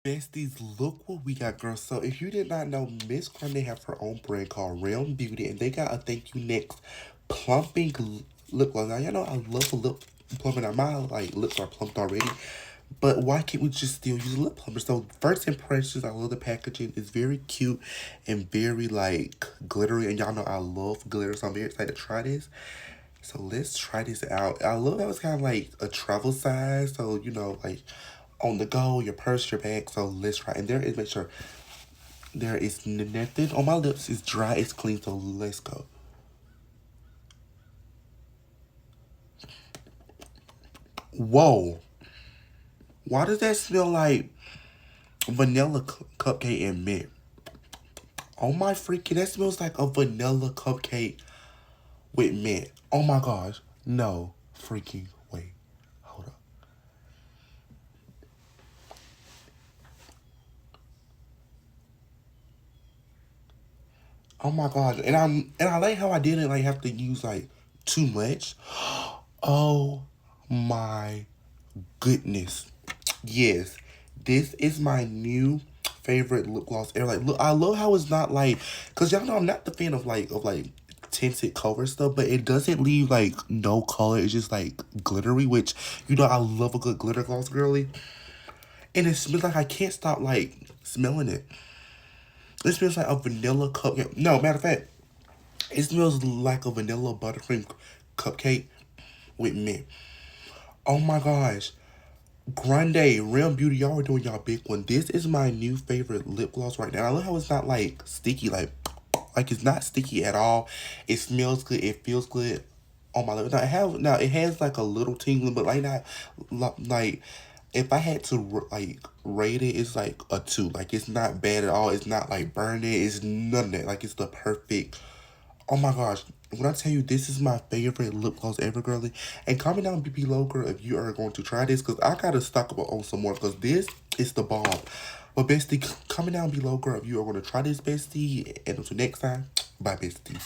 Besties, look what we got, girl. So if you did not know, Miss Grande have her own brand called Realm Beauty, and they got a thank you next plumping lip gloss. Now, y'all know I love a lip plumper. Now, my lips are plumped already, but why can't we just still use a lip plumper? So first impressions, I love the packaging. It's very cute and very glittery, and y'all know I love glitter, so I'm very excited to try this. So let's try this out. I love how it's kind of like a travel size. So, on the go, your purse, your bag. So let's try. And there is, make sure there is nothing on my lips. It's dry, it's clean. So let's go. Whoa. Why does that smell like vanilla cupcake and mint? Oh my freaking, that smells like a vanilla cupcake with mint. Oh my gosh. No freaking way. Hold up. Oh my gosh. And I like how I didn't have to use too much. Oh my goodness. Yes. This is my new favorite lip gloss ever. Like, look, I love how it's not cause y'all know I'm not the fan of tinted color stuff, but it doesn't leave no color. It's just glittery, which I love a good glitter gloss, girly. And it smells like I can't stop smelling it. It smells like a vanilla cupcake. No, matter of fact, it smells like a vanilla buttercream cupcake with mint. Oh my gosh. Grande, Realm Beauty, y'all are doing y'all big one. This is my new favorite lip gloss right now. I love how it's not sticky, it's not sticky at all. It smells good, it feels good on my lips. Now it has a little tingling, but like if I had to rate it, it's a 2. It's not bad at all. It's not burning. It's none of that. It's the perfect. Oh my gosh. When I tell you this is my favorite lip gloss ever, girly. And comment down below, girl, if you are going to try this. Because I got to stock up on some more. Because this is the bomb. But bestie, comment down below, girl, if you are going to try this, bestie. And until next time, bye, bestie.